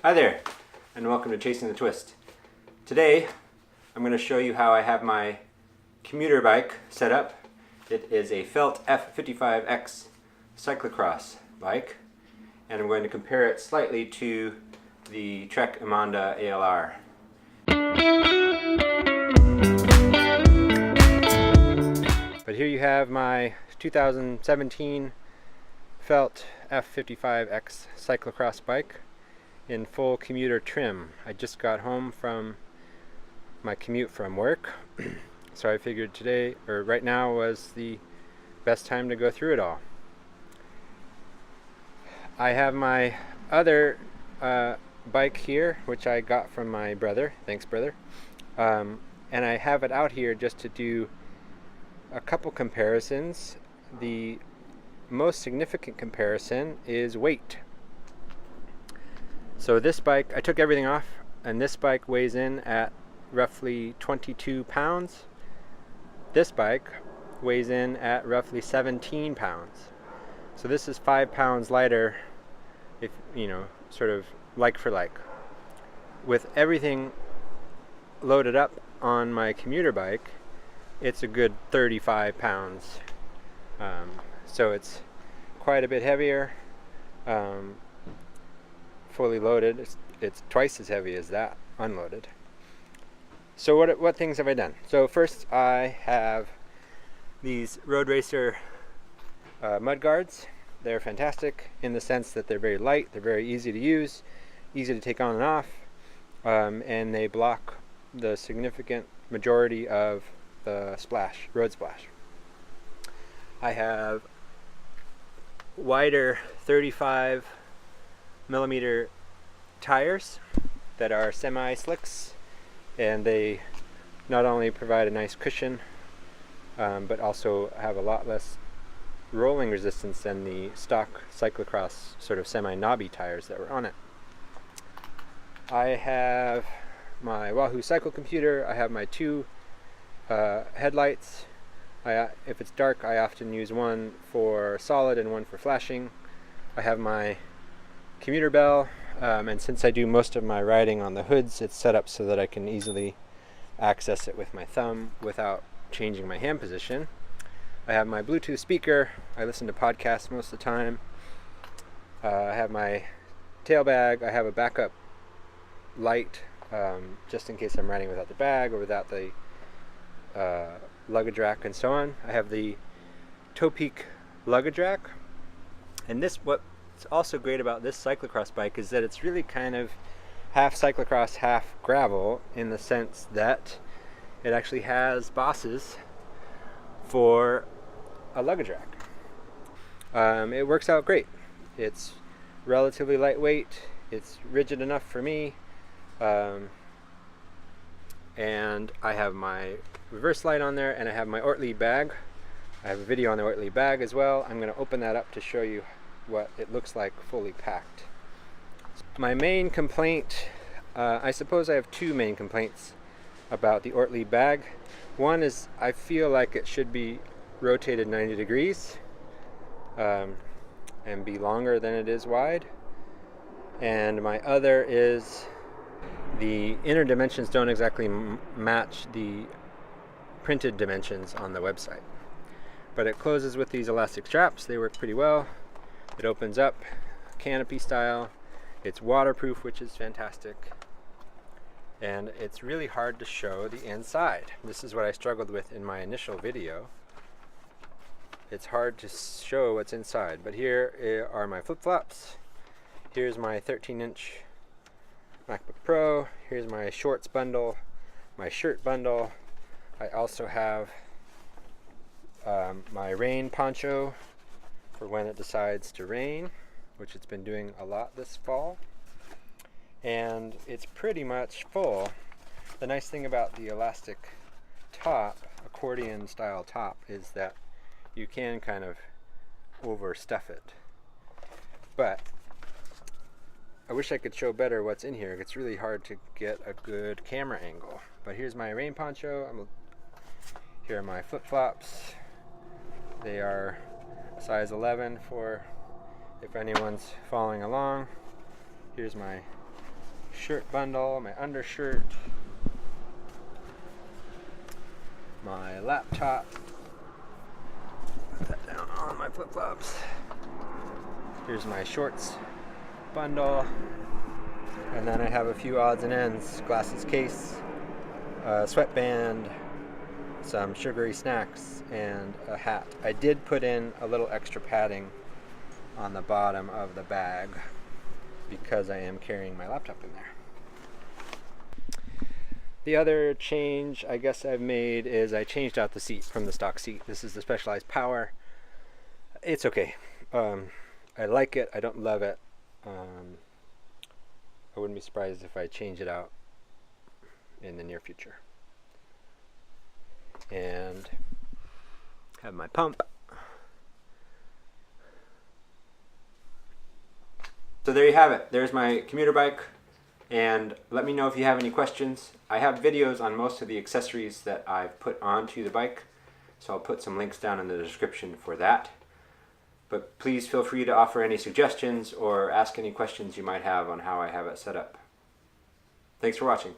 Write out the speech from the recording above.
Hi there, and welcome to Chasing the Twist. Today, I'm going to show you how I have my commuter bike set up. It is a Felt F55X Cyclocross bike, and I'm going to compare it slightly to the Trek Amanda ALR. But here you have my 2017 Felt F55X Cyclocross bike in full commuter trim. I just got home from my commute from work, so I figured right now was the best time to go through it all. I have my other bike here, which I got from my brother. Thanks, brother. And I have it out here just to do a couple comparisons. The most significant comparison is weight. So this bike, I took everything off, and this bike weighs in at roughly 22 pounds. This bike weighs in at roughly 17 pounds. So this is 5 pounds lighter, if sort of like for like. With everything loaded up on my commuter bike, it's a good 35 pounds. So it's quite a bit heavier. Fully loaded, it's twice as heavy as that unloaded. So what things have I done? So first, I have these Road Racer mud guards. They're fantastic in the sense that they're very light, they're very easy to use, easy to take on and off, and they block the significant majority of the road splash. I have wider 35 millimeter tires that are semi-slicks, and they not only provide a nice cushion, but also have a lot less rolling resistance than the stock cyclocross sort of semi-knobby tires that were on it. I have my Wahoo cycle computer. I have my two headlights. If it's dark, I often use one for solid and one for flashing. I have my commuter bell, and since I do most of my riding on the hoods, it's set up so that I can easily access it with my thumb without changing my hand position. I have my Bluetooth speaker. I listen to podcasts most of the time. I have my tail bag. I have a backup light just in case I'm riding without the bag or without the luggage rack and so on. I have the Toe Peak luggage rack, and what's also great about this cyclocross bike is that it's really kind of half cyclocross, half gravel, in the sense that it actually has bosses for a luggage rack. It works out great. It's relatively lightweight, it's rigid enough for me, and I have my reverse light on there, and I have my Ortlieb bag. I have a video on the Ortlieb bag as well. I'm going to open that up to show you what it looks like fully packed. My main complaint, I suppose I have two main complaints about the Ortlieb bag. One is I feel like it should be rotated 90 degrees and be longer than it is wide. And my other is the inner dimensions don't exactly match the printed dimensions on the website. But it closes with these elastic straps. They work pretty well. It opens up canopy style. It's waterproof, which is fantastic. And it's really hard to show the inside. This is what I struggled with in my initial video. It's hard to show what's inside. But here are my flip-flops. Here's my 13-inch MacBook Pro. Here's my shorts bundle, my shirt bundle. I also have my rain poncho for when it decides to rain, which it's been doing a lot this fall. And it's pretty much full. The nice thing about the elastic top, accordion style top, is that you can kind of overstuff it. But I wish I could show better what's in here. It's really hard to get a good camera angle. But here's my rain poncho. Here are my flip-flops. They are size 11 for if anyone's following along. Here's my shirt bundle, my undershirt, my laptop. Put that down on my flip-flops. Here's my shorts bundle. And then I have a few odds and ends. Glasses case, a sweatband, some sugary snacks, and a hat. I did put in a little extra padding on the bottom of the bag because I am carrying my laptop in there. The other change I guess I've made is I changed out the seat from the stock seat. This is the Specialized Power. It's okay. I like it. I don't love it. I wouldn't be surprised if I change it out in the near future. And have my pump. So there you have it. There's my commuter bike. And let me know if you have any questions. I have videos on most of the accessories that I've put onto the bike, so I'll put some links down in the description for that. But please feel free to offer any suggestions or ask any questions you might have on how I have it set up. Thanks for watching.